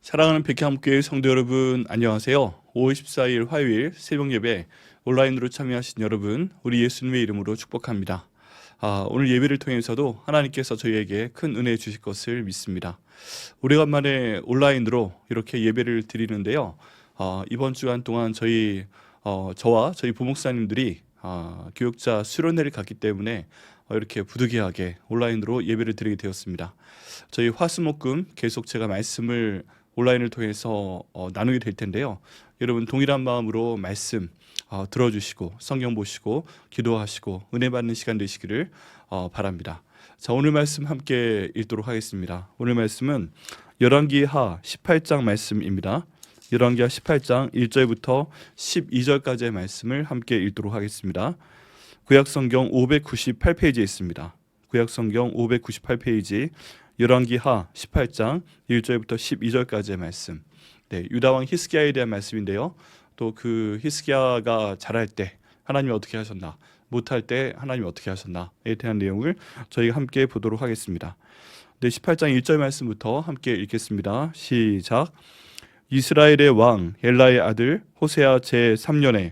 사랑하는 백향교회 성도 여러분, 안녕하세요. 5월 14일 화요일 새벽 예배 온라인으로 참여하신 여러분, 우리 예수님의 이름으로 축복합니다. 오늘 예배를 통해서도 하나님께서 저희에게 큰 은혜 주실 것을 믿습니다. 오래간만에 온라인으로 이렇게 예배를 드리는데요. 이번 주간 동안 저와 저희 부목사님들이 교육자 수련회를 갔기 때문에 이렇게 부득이하게 온라인으로 예배를 드리게 되었습니다. 저희 화수목금 계속 제가 말씀을 온라인을 통해서 나누게 될 텐데요. 여러분 동일한 마음으로 말씀 들어주시고 성경 보시고 기도하시고 은혜 받는 시간 되시기를 바랍니다. 자, 오늘 말씀 함께 읽도록 하겠습니다. 오늘 말씀은 열왕기하 18장 말씀입니다. 열왕기하 18장 1절부터 12절까지의 말씀을 함께 읽도록 하겠습니다. 구약성경 598페이지에 있습니다. 구약성경 598페이지 열왕기하 18장 1절부터 12절까지의 말씀. 유다왕 히스기야에 대한 말씀인데요. 또 그 히스기야가 잘할 때 하나님이 어떻게 하셨나, 못할 때 하나님이 어떻게 하셨나에 대한 내용을 저희가 함께 보도록 하겠습니다. 18장 1절 말씀부터 함께 읽겠습니다. 시작. 이스라엘의 왕 엘라의 아들 호세아 제3년에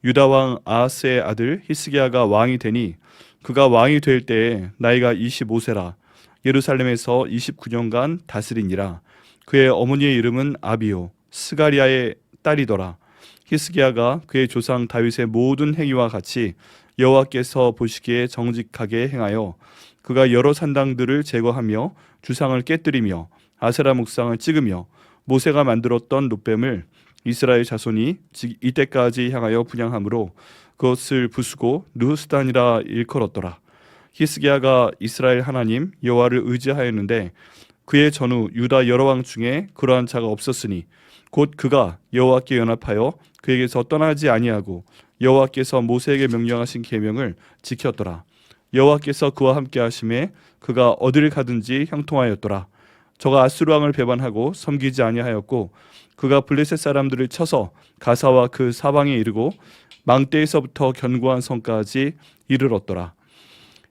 유다왕 아하스의 아들 히스기야가 왕이 되니 그가 왕이 될 때에 나이가 25세라. 예루살렘에서 29년간 다스리니라. 그의 어머니의 이름은 아비요 스가리아의 딸이더라. 히스기야가 그의 조상 다윗의 모든 행위와 같이 여호와께서 보시기에 정직하게 행하여 그가 여러 산당들을 제거하며 주상을 깨뜨리며 아세라 묵상을 찍으며 모세가 만들었던 놋뱀을 이스라엘 자손이 이때까지 향하여 분향함으로 그것을 부수고 느흐스단이라 일컬었더라. 히스기야가 이스라엘 하나님 여호와를 의지하였는데 그의 전후 유다 여러 왕 중에 그러한 자가 없었으니 곧 그가 여호와께 연합하여 그에게서 떠나지 아니하고 여호와께서 모세에게 명령하신 계명을 지켰더라. 여호와께서 그와 함께 하심에 그가 어디를 가든지 형통하였더라. 저가 아수르 왕을 배반하고 섬기지 아니하였고 그가 블레셋 사람들을 쳐서 가사와 그 사방에 이르고 망대에서부터 견고한 성까지 이르렀더라.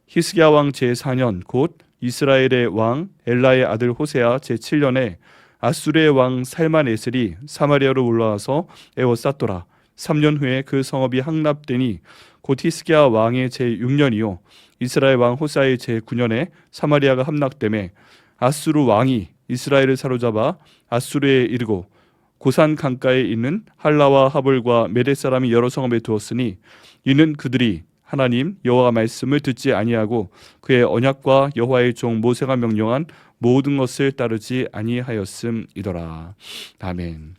히스기야 왕 제4년 곧 이스라엘의 왕 엘라의 아들 호세아 제7년에 아수르의 왕 살만에셀이 사마리아로 올라와서 에워쌌더라. 3년 후에 그 성읍이 항납되니 곧 히스기야 왕의 제6년이요 이스라엘 왕 호세아의 제9년에 사마리아가 함락되매 아수르 왕이 이스라엘을 사로잡아 아수르에 이르고 고산 강가에 있는 할라와 하볼과 메대 사람이 여러 성읍에 두었으니 이는 그들이 하나님 여호와 말씀을 듣지 아니하고 그의 언약과 여호와의 종 모세가 명령한 모든 것을 따르지 아니하였음이더라. 아멘.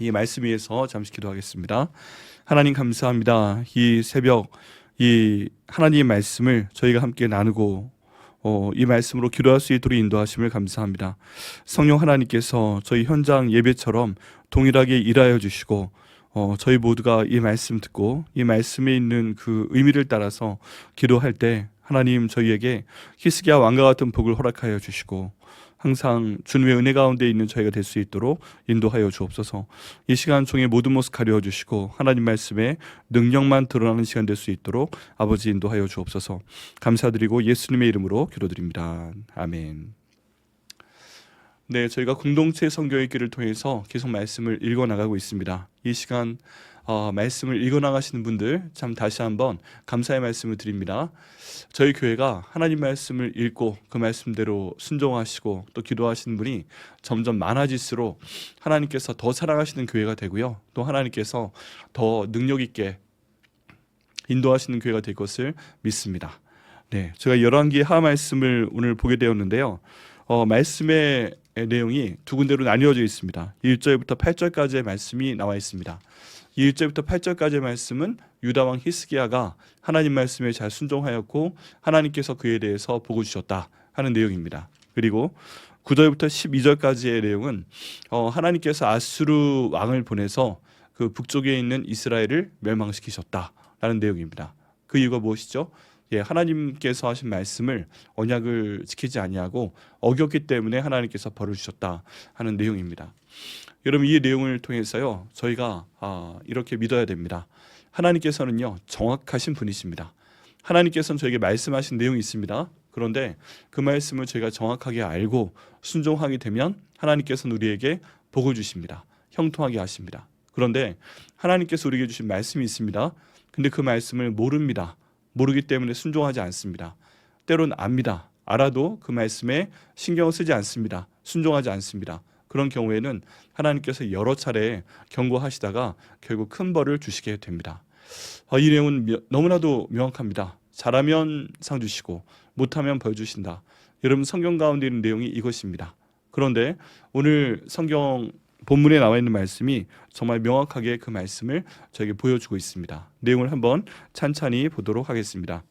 이 말씀 위에서 잠시 기도하겠습니다. 하나님 감사합니다. 이 새벽 이 하나님의 말씀을 저희가 함께 나누고 이 말씀으로 기도할 수 있도록 인도하심을 감사합니다. 성령 하나님께서 저희 현장 예배처럼 동일하게 일하여 주시고 저희 모두가 이 말씀 듣고 이 말씀에 있는 그 의미를 따라서 기도할 때 하나님 저희에게 히스기야 왕과 같은 복을 허락하여 주시고 항상 주님의 은혜 가운데 있는 저희가 될 수 있도록 인도하여 주옵소서. 이 시간 종의 모든 모습 가려 주시고 하나님 말씀에 능력만 드러나는 시간 될 수 있도록 아버지 인도하여 주옵소서. 감사드리고 예수님의 이름으로 기도드립니다. 아멘. 저희가 공동체 성경 읽기를 통해서 계속 말씀을 읽어나가고 있습니다. 이 시간 말씀을 읽어나가시는 분들 참 다시 한번 감사의 말씀을 드립니다. 저희 교회가 하나님 말씀을 읽고 그 말씀대로 순종하시고 또 기도하시는 분이 점점 많아질수록 하나님께서 더 사랑하시는 교회가 되고요. 또 하나님께서 더 능력 있게 인도하시는 교회가 될 것을 믿습니다. 제가 열왕기하 말씀을 오늘 보게 되었는데요. 말씀의 내용이 두 군데로 나뉘어져 있습니다. 1절부터 8절까지의 말씀이 나와 있습니다. 1절부터 8절까지의 말씀은 유다왕 히스기야가 하나님 말씀에 잘 순종하였고 하나님께서 그에 대해서 복을 주셨다 하는 내용입니다. 그리고 9절부터 12절까지의 내용은 하나님께서 아수르 왕을 보내서 그 북쪽에 있는 이스라엘을 멸망시키셨다라는 내용입니다. 그 이유가 무엇이죠? 하나님께서 하신 말씀을 언약을 지키지 아니하고 어겼기 때문에 하나님께서 벌을 주셨다 하는 내용입니다. 여러분 이 내용을 통해서요 저희가 이렇게 믿어야 됩니다. 하나님께서는요 정확하신 분이십니다. 하나님께서는 저에게 말씀하신 내용이 있습니다. 그런데 그 말씀을 저희가 정확하게 알고 순종하게 되면 하나님께서는 우리에게 복을 주십니다. 형통하게 하십니다. 그런데 하나님께서 우리에게 주신 말씀이 있습니다. 근데 그 말씀을 모릅니다. 모르기 때문에 순종하지 않습니다. 때론 압니다. 알아도 그 말씀에 신경을 쓰지 않습니다. 순종하지 않습니다. 그런 경우에는 하나님께서 여러 차례 경고하시다가 결국 큰 벌을 주시게 됩니다. 이 내용은 너무나도 명확합니다. 잘하면 상 주시고 못하면 벌 주신다. 여러분, 성경 가운데 있는 내용이 이것입니다. 그런데 오늘 성경 본문에 나와 있는 말씀이 정말 명확하게 그 말씀을 저에게 보여주고 있습니다. 내용을 한번 찬찬히 보도록 하겠습니다.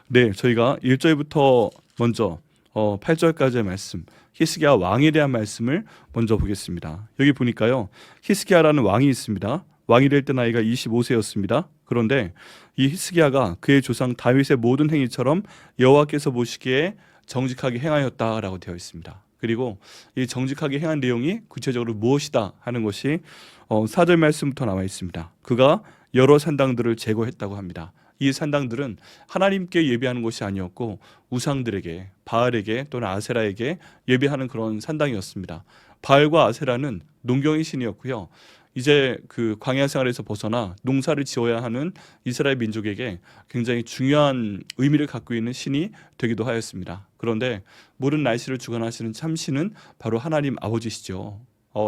네, 저희가 1절부터 먼저 8절까지의 말씀, 히스기야 왕에 대한 말씀을 먼저 보겠습니다. 여기 보니까요, 히스기야라는 왕이 있습니다. 왕이 될 때 나이가 25세였습니다. 그런데 이 히스기야가 그의 조상 다윗의 모든 행위처럼 여호와께서 보시기에 정직하게 행하였다라고 되어 있습니다. 그리고 이 정직하게 행한 내용이 구체적으로 무엇이다 하는 것이 4절 말씀부터 나와 있습니다. 그가 여러 산당들을 제거했다고 합니다. 이 산당들은 하나님께 예배하는 것이 아니었고 우상들에게, 바알에게 또는 아세라에게 예배하는 그런 산당이었습니다. 바알과 아세라는 농경의 신이었고요. 이제 그 광야 생활에서 벗어나 농사를 지어야 하는 이스라엘 민족에게 굉장히 중요한 의미를 갖고 있는 신이 되기도 하였습니다. 그런데 모든 날씨를 주관하시는 참신은 바로 하나님 아버지시죠.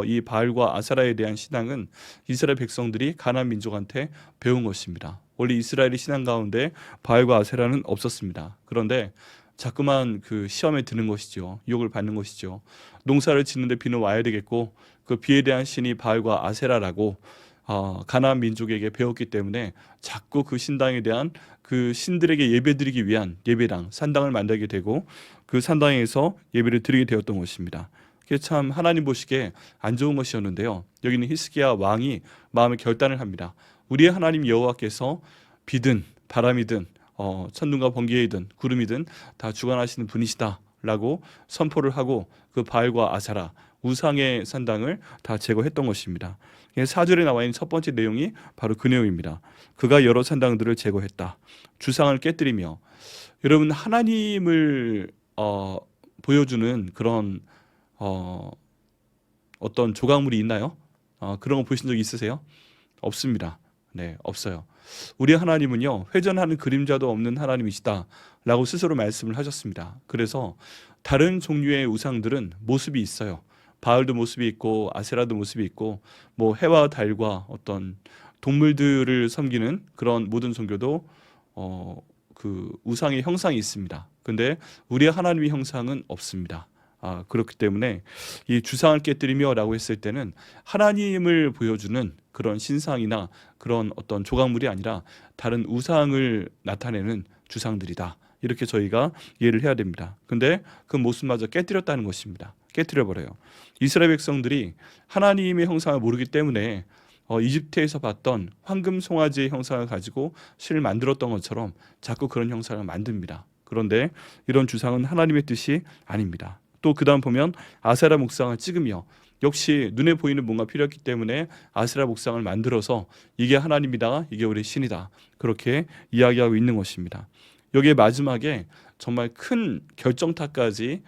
이 바알과 아세라에 대한 신앙은 이스라엘 백성들이 가나안 민족한테 배운 것입니다. 원래 이스라엘의 신앙 가운데 바알과 아세라는 없었습니다. 그런데 자꾸만 그 시험에 드는 것이죠. 유혹을 받는 것이죠. 농사를 짓는데 비는 와야 되겠고 그 비에 대한 신이 바알과 아세라라고 가나안 민족에게 배웠기 때문에 자꾸 그 신당에 대한 그 신들에게 예배드리기 위한 예배당, 산당을 만들게 되고 그 산당에서 예배를 드리게 되었던 것입니다. 그게 참 하나님 보시기에 안 좋은 것이었는데요. 여기는 히스기야 왕이 마음의 결단을 합니다. 우리의 하나님 여호와께서 비든 바람이든 천둥과 번개이든 구름이든 다 주관하시는 분이시다 라고 선포를 하고 그 바알과 아세라 우상의 산당을 다 제거했던 것입니다. 4절에 나와 있는 첫 번째 내용이 바로 그 내용입니다. 그가 여러 산당들을 제거했다. 주상을 깨뜨리며, 여러분, 하나님을 보여주는 그런 어떤 조각물이 있나요? 그런 거 보신 적 있으세요? 없습니다. 네, 없어요. 우리 하나님은요, 회전하는 그림자도 없는 하나님이시다 라고 스스로 말씀을 하셨습니다. 그래서 다른 종류의 우상들은 모습이 있어요. 바알도 모습이 있고 아세라도 모습이 있고 뭐 해와 달과 어떤 동물들을 섬기는 그런 모든 종교도 그 우상의 형상이 있습니다. 근데 우리 하나님의 형상은 없습니다. 그렇기 때문에 이 주상을 깨뜨리며 라고 했을 때는 하나님을 보여주는 그런 신상이나 그런 어떤 조각물이 아니라 다른 우상을 나타내는 주상들이다. 이렇게 저희가 이해를 해야 됩니다. 근데 그 모습마저 깨뜨렸다는 것입니다. 깨뜨려버려요. 이스라엘 백성들이 하나님의 형상을 모르기 때문에 이집트에서 봤던 황금 송아지의 형상을 가지고 신을 만들었던 것처럼 자꾸 그런 형상을 만듭니다. 그런데 이런 주상은 하나님의 뜻이 아닙니다. 또 그 다음 보면 아세라 목상을 찍으며, 역시 눈에 보이는 뭔가 필요했기 때문에 아세라 목상을 만들어서 이게 하나님이다, 이게 우리 신이다, 그렇게 이야기하고 있는 것입니다. 여기에 마지막에 정말 큰 결정타까지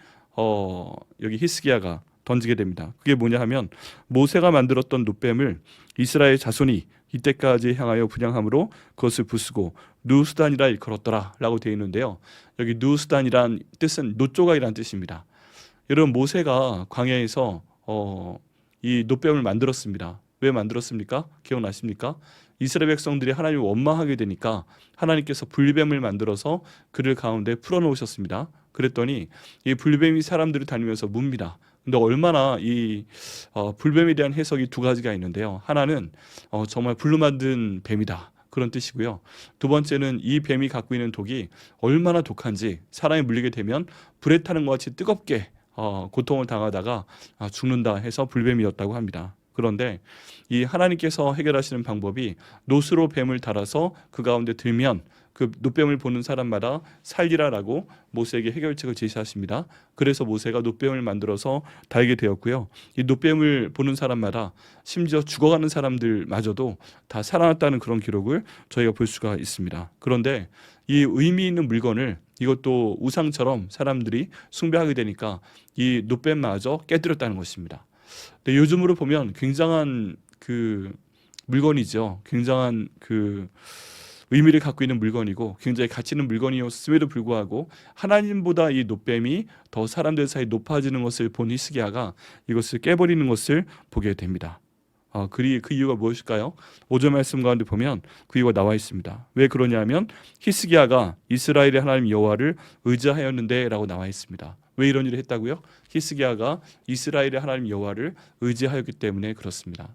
여기 히스기야가 던지게 됩니다. 그게 뭐냐 하면, 모세가 만들었던 놋뱀을 이스라엘 자손이 이때까지 향하여 분향함으로 그것을 부수고 누수단이라 일컬었더라 라고 되어 있는데요. 여기 누수단이란 뜻은 놋조각이라는 뜻입니다. 여러분, 모세가 광야에서 이 놋뱀을 만들었습니다. 왜 만들었습니까? 기억나십니까? 이스라엘 백성들이 하나님을 원망하게 되니까 하나님께서 불뱀을 만들어서 그를 가운데 풀어놓으셨습니다. 그랬더니 이 불뱀이 사람들을 다니면서 묻니다. 근데 얼마나 이 불뱀에 대한 해석이 두 가지가 있는데요. 하나는 정말 불로 만든 뱀이다, 그런 뜻이고요. 두 번째는 이 뱀이 갖고 있는 독이 얼마나 독한지 사람이 물리게 되면 불에 타는 것 같이 뜨겁게 고통을 당하다가 죽는다 해서 불뱀이었다고 합니다. 그런데 이 하나님께서 해결하시는 방법이 놋으로 뱀을 달아서 그 가운데 들면 그 노뱀을 보는 사람마다 살리라라고 모세에게 해결책을 제시하십니다. 그래서 모세가 노뱀을 만들어서 달게 되었고요. 이 노뱀을 보는 사람마다 심지어 죽어가는 사람들마저도 다 살아났다는 그런 기록을 저희가 볼 수가 있습니다. 그런데 이 의미 있는 물건을 이것도 우상처럼 사람들이 숭배하게 되니까 이 노뱀마저 깨뜨렸다는 것입니다. 근데 요즘으로 보면 굉장한 그 물건이죠. 굉장한 그 의미를 갖고 있는 물건이고 굉장히 가치 있는 물건이었음에도 불구하고 하나님보다 이 노뱀이 더 사람들 사이 높아지는 것을 본 히스기야가 이것을 깨버리는 것을 보게 됩니다. 그 이유가 무엇일까요? 5절 말씀 가운데 보면 그 이유가 나와 있습니다. 왜 그러냐면 히스기야가 이스라엘의 하나님 여호와를 의지하였는데 라고 나와 있습니다. 왜 이런 일을 했다고요? 히스기야가 이스라엘의 하나님 여호와를 의지하였기 때문에 그렇습니다.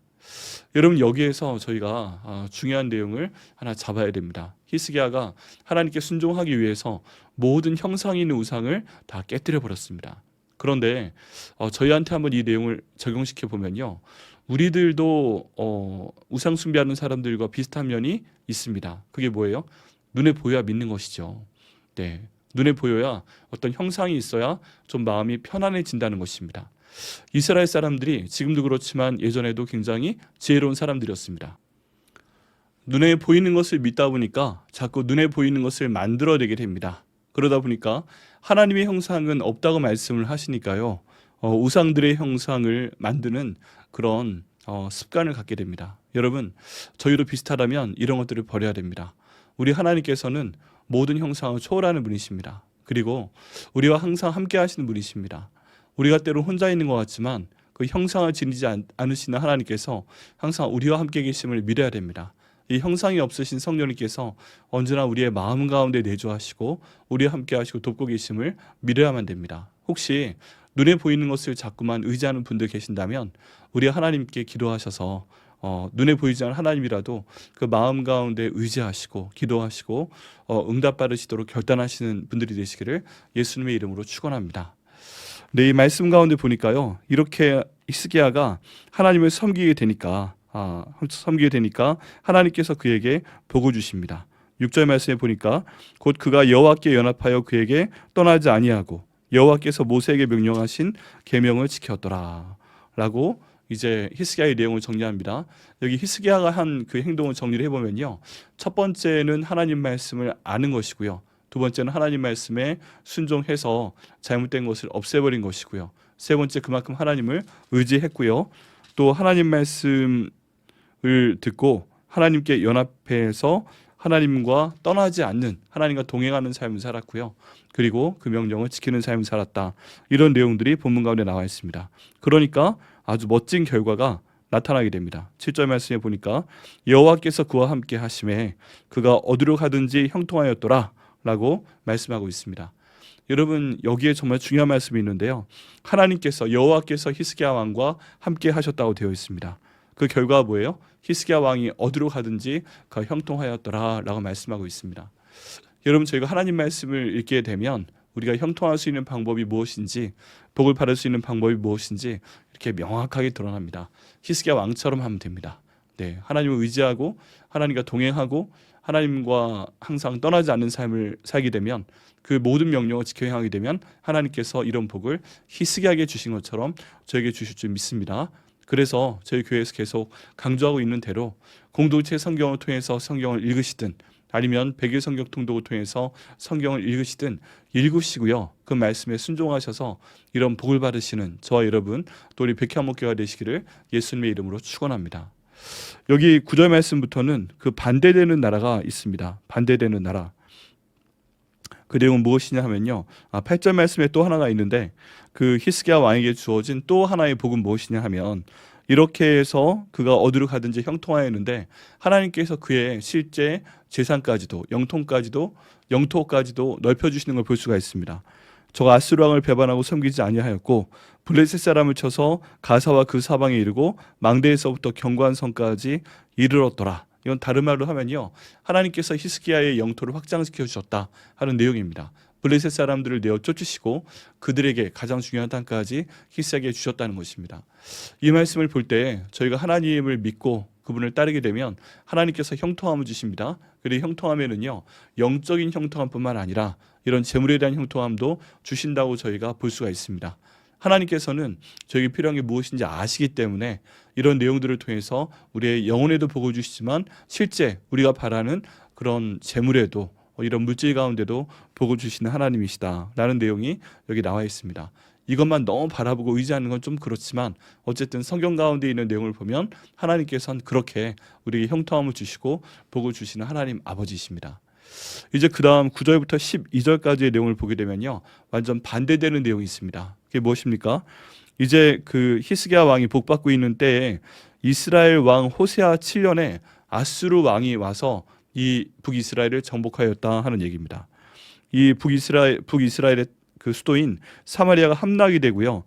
여러분, 여기에서 저희가 중요한 내용을 하나 잡아야 됩니다. 히스기야가 하나님께 순종하기 위해서 모든 형상이 있는 우상을 다 깨뜨려 버렸습니다. 그런데 저희한테 한번 이 내용을 적용시켜 보면요, 우리들도 우상 숭배하는 사람들과 비슷한 면이 있습니다. 그게 뭐예요? 눈에 보여야 믿는 것이죠. 네, 눈에 보여야 어떤 형상이 있어야 좀 마음이 편안해진다는 것입니다. 이스라엘 사람들이 지금도 그렇지만 예전에도 굉장히 지혜로운 사람들이었습니다. 눈에 보이는 것을 믿다 보니까 자꾸 눈에 보이는 것을 만들어내게 됩니다. 그러다 보니까 하나님의 형상은 없다고 말씀을 하시니까요, 우상들의 형상을 만드는 그런 습관을 갖게 됩니다. 여러분, 저희도 비슷하다면 이런 것들을 버려야 됩니다. 우리 하나님께서는 모든 형상을 초월하는 분이십니다. 그리고 우리와 항상 함께 하시는 분이십니다. 우리가 때로 혼자 있는 것 같지만 그 형상을 지니지 않으시는 하나님께서 항상 우리와 함께 계심을 믿어야 됩니다. 이 형상이 없으신 성령님께서 언제나 우리의 마음 가운데 내주하시고 우리와 함께 하시고 돕고 계심을 믿어야만 됩니다. 혹시 눈에 보이는 것을 자꾸만 의지하는 분들 계신다면 우리 하나님께 기도하셔서 눈에 보이지 않는 하나님이라도 그 마음 가운데 의지하시고 기도하시고 응답받으시도록 결단하시는 분들이 되시기를 예수님의 이름으로 축원합니다. 네, 이 말씀 가운데 보니까요, 이렇게 히스기야가 하나님을 섬기게 되니까 하나님께서 그에게 복을 주십니다. 6절 말씀에 보니까 곧 그가 여호와께 연합하여 그에게 떠나지 아니하고 여호와께서 모세에게 명령하신 계명을 지켰더라 라고 이제 히스기야의 내용을 정리합니다. 여기 히스기야가 한 그 행동을 정리를 해보면요, 첫 번째는 하나님 말씀을 아는 것이고요, 두 번째는 하나님 말씀에 순종해서 잘못된 것을 없애버린 것이고요, 세 번째 그만큼 하나님을 의지했고요, 또 하나님 말씀을 듣고 하나님께 연합해서 하나님과 떠나지 않는, 하나님과 동행하는 삶을 살았고요, 그리고 그 명령을 지키는 삶을 살았다. 이런 내용들이 본문 가운데 나와 있습니다. 그러니까 아주 멋진 결과가 나타나게 됩니다. 7절 말씀에 보니까 여호와께서 그와 함께 하심에 그가 어디로 가든지 형통하였더라 라고 말씀하고 있습니다. 여러분, 여기에 정말 중요한 말씀이 있는데요, 하나님께서 여호와께서 히스기야 왕과 함께 하셨다고 되어 있습니다. 그 결과가 뭐예요? 히스기야 왕이 어디로 가든지 그 형통하였더라 라고 말씀하고 있습니다. 여러분, 저희가 하나님 말씀을 읽게 되면 우리가 형통할 수 있는 방법이 무엇인지, 복을 받을 수 있는 방법이 무엇인지 이렇게 명확하게 드러납니다. 히스기야 왕처럼 하면 됩니다. 네, 하나님을 의지하고 하나님과 동행하고 하나님과 항상 떠나지 않는 삶을 살게 되면, 그 모든 명령을 지켜 행하게 되면 하나님께서 이런 복을 히스기야에게 주신 것처럼 저에게 주실 줄 믿습니다. 그래서 저희 교회에서 계속 강조하고 있는 대로 공동체 성경을 통해서 성경을 읽으시든 아니면 백일 성경 통독을 통해서 성경을 읽으시든 읽으시고요, 그 말씀에 순종하셔서 이런 복을 받으시는 저와 여러분, 또 우리 백향목교가 되시기를 예수님의 이름으로 축원합니다. 여기 9절 말씀부터는 그 반대되는 나라가 있습니다. 반대되는 나라. 그 내용은 무엇이냐 하면요, 8절 말씀에 또 하나가 있는데, 그 히스기야 왕에게 주어진 또 하나의 복은 무엇이냐 하면, 이렇게 해서 그가 어디로 가든지 형통하였는데 하나님께서 그의 실제 재산까지도 영토까지도 넓혀주시는 걸 볼 수가 있습니다. 저가 아스루 왕을 배반하고 섬기지 아니하였고 블레셋 사람을 쳐서 가사와 그 사방에 이르고 망대에서부터 경관성까지 이르렀더라. 이건 다른 말로 하면요, 하나님께서 히스기야의 영토를 확장시켜 주셨다 하는 내용입니다. 블레셋 사람들을 내어 쫓으시고 그들에게 가장 중요한 땅까지 히스기야에게 주셨다는 것입니다. 이 말씀을 볼 때 저희가 하나님을 믿고 그분을 따르게 되면 하나님께서 형통함을 주십니다. 그리고 형통하면은요, 영적인 형통함뿐만 아니라 이런 재물에 대한 형통함도 주신다고 저희가 볼 수가 있습니다. 하나님께서는 저에게 필요한 게 무엇인지 아시기 때문에 이런 내용들을 통해서 우리의 영혼에도 복을 주시지만 실제 우리가 바라는 그런 재물에도 이런 물질 가운데도 복을 주시는 하나님이시다라는 내용이 여기 나와 있습니다. 이것만 너무 바라보고 의지하는 건 좀 그렇지만 어쨌든 성경 가운데 있는 내용을 보면 하나님께서는 그렇게 우리에게 형통함을 주시고 복을 주시는 하나님 아버지이십니다. 이제 그 다음 9절부터 12절까지의 내용을 보게 되면요, 완전 반대되는 내용이 있습니다. 그게 무엇입니까? 이제 그 히스기야 왕이 복받고 있는 때에 이스라엘 왕 호세아 7년에 아수르 왕이 와서 이 북이스라엘을 정복하였다 하는 얘기입니다. 이 북이스라엘의 그 수도인 사마리아가 함락이 되고요.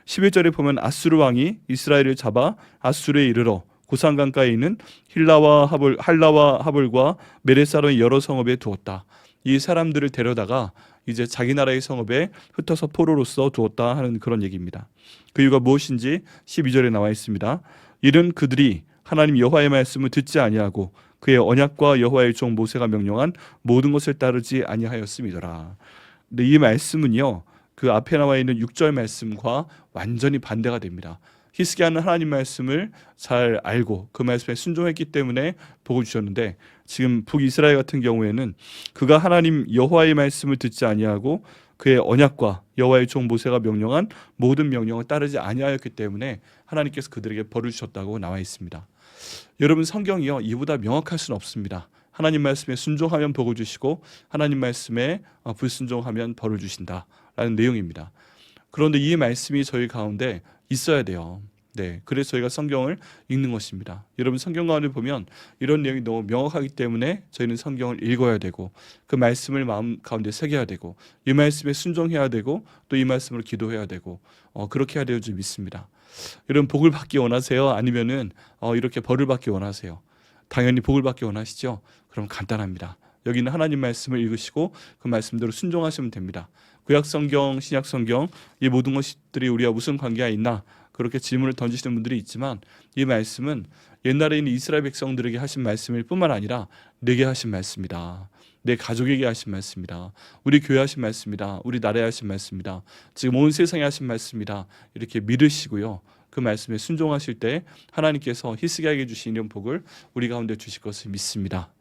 11절에 보면 아수르 왕이 이스라엘을 잡아 아수르에 이르러 고산 강가에 있는 할라와 하볼과 메레사로의 여러 성읍에 두었다. 이 사람들을 데려다가 이제 자기 나라의 성읍에 흩어서 포로로서 두었다 하는 그런 얘기입니다. 그 이유가 무엇인지 12절에 나와 있습니다. 이른 그들이 하나님 여호와의 말씀을 듣지 아니하고 그의 언약과 여호와의 종 모세가 명령한 모든 것을 따르지 아니하였음이더라. 근데 이 말씀은요, 그 앞에 나와 있는 6절 말씀과 완전히 반대가 됩니다. 히스기야는 하나님 말씀을 잘 알고 그 말씀에 순종했기 때문에 복을 주셨는데, 지금 북이스라엘 같은 경우에는 그가 하나님 여호와의 말씀을 듣지 아니하고 그의 언약과 여호와의 종 모세가 명령한 모든 명령을 따르지 아니하였기 때문에 하나님께서 그들에게 벌을 주셨다고 나와 있습니다. 여러분, 성경이요, 이보다 명확할 수는 없습니다. 하나님 말씀에 순종하면 복을 주시고 하나님 말씀에 불순종하면 벌을 주신다라는 내용입니다. 그런데 이 말씀이 저희 가운데 있어야 돼요. 네, 그래서 저희가 성경을 읽는 것입니다. 여러분, 성경 가운데 보면 이런 내용이 너무 명확하기 때문에 저희는 성경을 읽어야 되고 그 말씀을 마음 가운데 새겨야 되고 이 말씀에 순종해야 되고 또 이 말씀으로 기도해야 되고 그렇게 해야 되는 줄 믿습니다. 여러분, 복을 받기 원하세요? 아니면은 이렇게 벌을 받기 원하세요? 당연히 복을 받기 원하시죠? 그럼 간단합니다. 여기는 하나님 말씀을 읽으시고 그 말씀대로 순종하시면 됩니다. 구약성경, 신약성경 이 모든 것들이 우리와 무슨 관계가 있나 그렇게 질문을 던지시는 분들이 있지만 이 말씀은 옛날에 있는 이스라엘 백성들에게 하신 말씀일 뿐만 아니라 내게 하신 말씀이다. 내 가족에게 하신 말씀이다. 우리 교회 하신 말씀이다. 우리 나라에 하신 말씀이다. 지금 온 세상에 하신 말씀이다. 이렇게 믿으시고요. 그 말씀에 순종하실 때 하나님께서 히스기야에게 주신 이런 복을 우리 가운데 주실 것을 믿습니다.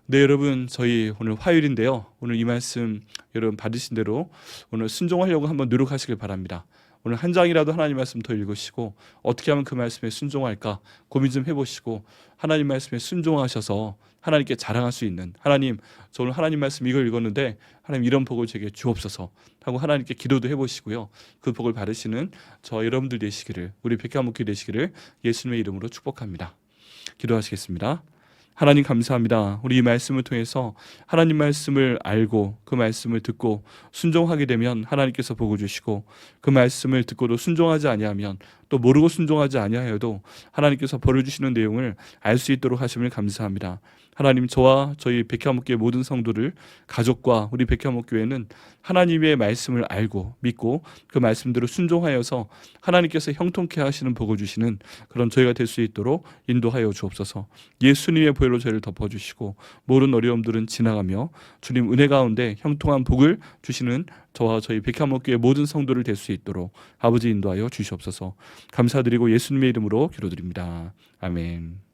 네, 여러분, 저희 오늘 화요일인데요. 오늘 이 말씀 여러분 받으신 대로 오늘 순종하려고 한번 노력하시길 바랍니다. 오늘 한 장이라도 하나님 말씀 더 읽으시고 어떻게 하면 그 말씀에 순종할까 고민 좀 해보시고 하나님 말씀에 순종하셔서 하나님께 자랑할 수 있는, 하나님, 저 오늘 하나님 말씀 이걸 읽었는데 하나님 이런 복을 제게 주옵소서 하고 하나님께 기도도 해보시고요. 그 복을 받으시는 저 여러분들 되시기를, 우리 백화목회 되시기를 예수님의 이름으로 축복합니다. 기도하시겠습니다. 하나님 감사합니다. 우리 이 말씀을 통해서 하나님 말씀을 알고 그 말씀을 듣고 순종하게 되면 하나님께서 복을 주시고 그 말씀을 듣고도 순종하지 아니하면 또 모르고 순종하지 아니하여도 하나님께서 벌을 주시는 내용을 알 수 있도록 하심을 감사합니다. 하나님, 저와 저희 백화목교회 모든 성도들, 가족과 우리 백화목교회는 하나님의 말씀을 알고 믿고 그 말씀대로 순종하여서 하나님께서 형통케 하시는 복을 주시는 그런 저희가 될 수 있도록 인도하여 주옵소서. 예수님의 보혈로 저희를 덮어주시고 모든 어려움들은 지나가며 주님 은혜 가운데 형통한 복을 주시는 저와 저희 백화목교회 모든 성도를 될 수 있도록 아버지 인도하여 주시옵소서. 감사드리고 예수님의 이름으로 기도드립니다. 아멘.